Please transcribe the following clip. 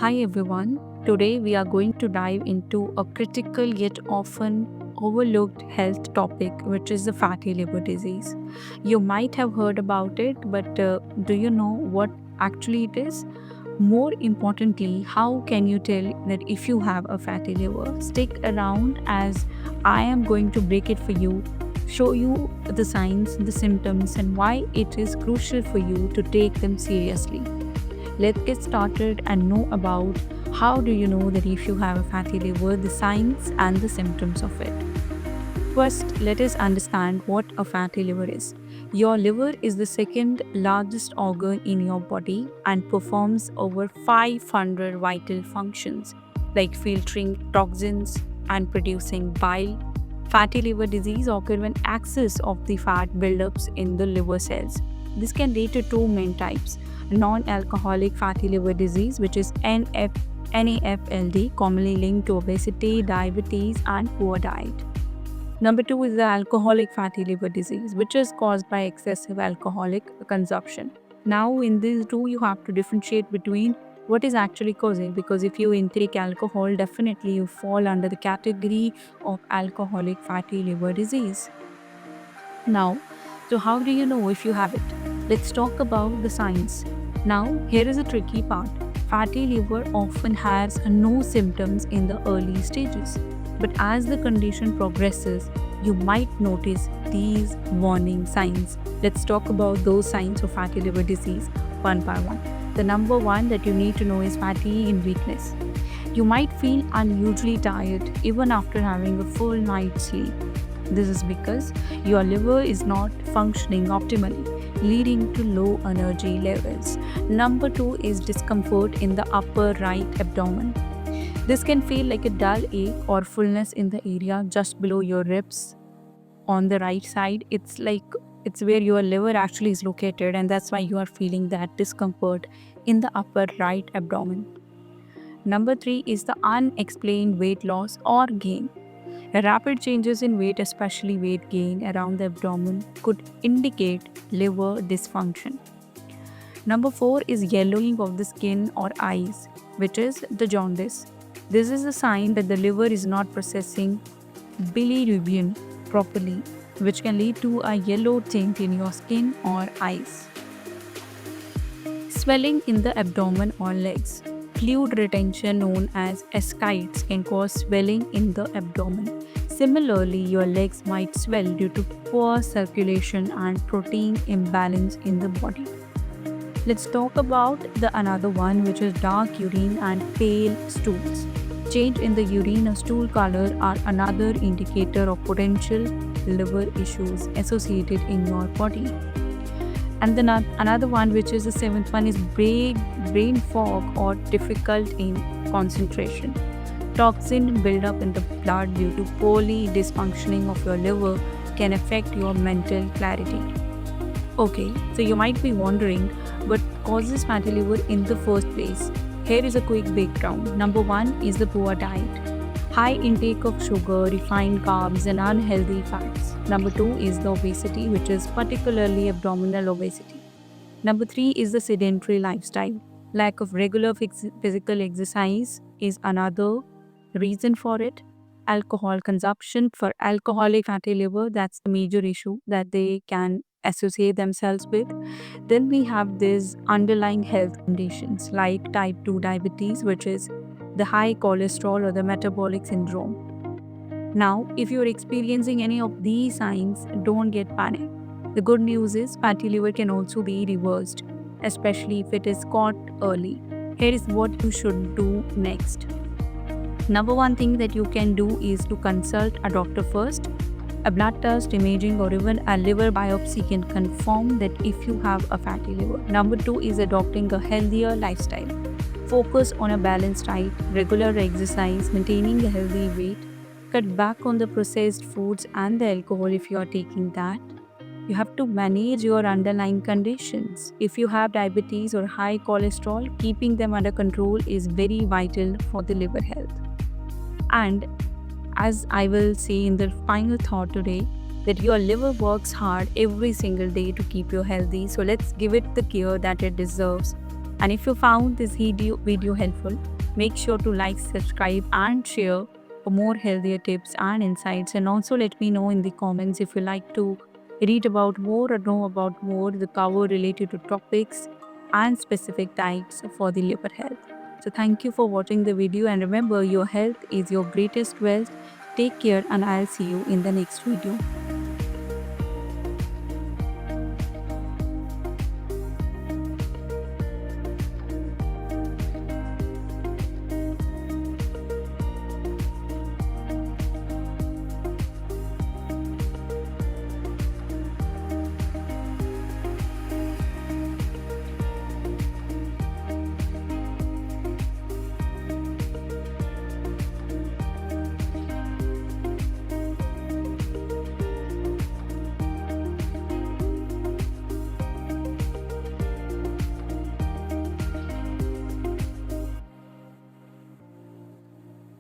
Hi everyone. Today we are going to dive into a critical yet often overlooked health topic, which is the fatty liver disease. You might have heard about it, but do you know what actually it is? More importantly, how can you tell that if you have a fatty liver? Stick around as I am going to break it for you, show you the signs, the symptoms, and why it is crucial for you to take them seriously. Let's get started and know about how do you know that if you have a fatty liver, the signs and the symptoms of it. First, let us understand what a fatty liver is. Your liver is the second largest organ in your body and performs over 500 vital functions like filtering toxins and producing bile. Fatty liver disease occurs when excess of the fat buildups in the liver cells. This can lead to two main types: non-alcoholic fatty liver disease, which is NAFLD, commonly linked to obesity, diabetes, and poor diet. Number two is the alcoholic fatty liver disease, which is caused by excessive alcoholic consumption. Now, in these two, you have to differentiate between what is actually causing, because if you intake alcohol, definitely you fall under the category of alcoholic fatty liver disease. Now, so how do you know if you have it? Let's talk about the signs. Now, here is a tricky part. Fatty liver often has no symptoms in the early stages, but as the condition progresses, you might notice these warning signs. Let's talk about those signs of fatty liver disease one by one. The number one that you need to know is fatigue and weakness. You might feel unusually tired even after having a full night's sleep. This is because your liver is not functioning optimally, leading to low energy levels. Number two is discomfort in the upper right abdomen. This can feel like a dull ache or fullness in the area just below your ribs on the right side. It's where your liver actually is located, and that's why you are feeling that discomfort in the upper right abdomen. Number three is the unexplained weight loss or gain. Rapid changes in weight, especially weight gain around the abdomen, could indicate liver dysfunction. Number four is yellowing of the skin or eyes, which is the jaundice. This is a sign that the liver is not processing bilirubin properly, which can lead to a yellow tint in your skin or eyes. Swelling in the abdomen or legs. Fluid retention, known as ascites, can cause swelling in the abdomen. Similarly, your legs might swell due to poor circulation and protein imbalance in the body. Let's talk about the another one, which is dark urine and pale stools. Change in the urine or stool color are another indicator of potential liver issues associated in your body. And then another one, which is the seventh one, is brain fog or difficult in concentration. Toxin buildup in the blood due to poorly dysfunctioning of your liver can affect your mental clarity. Okay, so you might be wondering what causes fatty liver in the first place. Here is a quick breakdown. Number one is the poor diet. High intake of sugar, refined carbs, and unhealthy fats. Number two is the obesity, which is particularly abdominal obesity. Number three is the sedentary lifestyle. Lack of regular physical exercise is another reason for it. Alcohol consumption for alcoholic fatty liver, that's the major issue that they can associate themselves with. Then we have these underlying health conditions like type 2 diabetes, which is the high cholesterol or the metabolic syndrome. Now, if you're experiencing any of these signs, don't get panicked. The good news is fatty liver can also be reversed, especially if it is caught early. Here is what you should do next. Number one thing that you can do is to consult a doctor first. A blood test, imaging, or even a liver biopsy can confirm that if you have a fatty liver. Number two is adopting a healthier lifestyle. Focus on a balanced diet, regular exercise, maintaining a healthy weight. Cut back on the processed foods and the alcohol if you are taking that. You have to manage your underlying conditions. If you have diabetes or high cholesterol, keeping them under control is very vital for the liver health. And as I will say in the final thought today, that your liver works hard every single day to keep you healthy. So let's give it the care that it deserves. And if you found this video helpful, Make sure to like, subscribe, and share for more healthier tips and insights. And also let me know in the comments if you like to read about more or know about more the cover related to topics and specific diets for the liver health. So thank you for watching the video, and remember, your health is your greatest wealth. Take care, and I'll see you in the next video.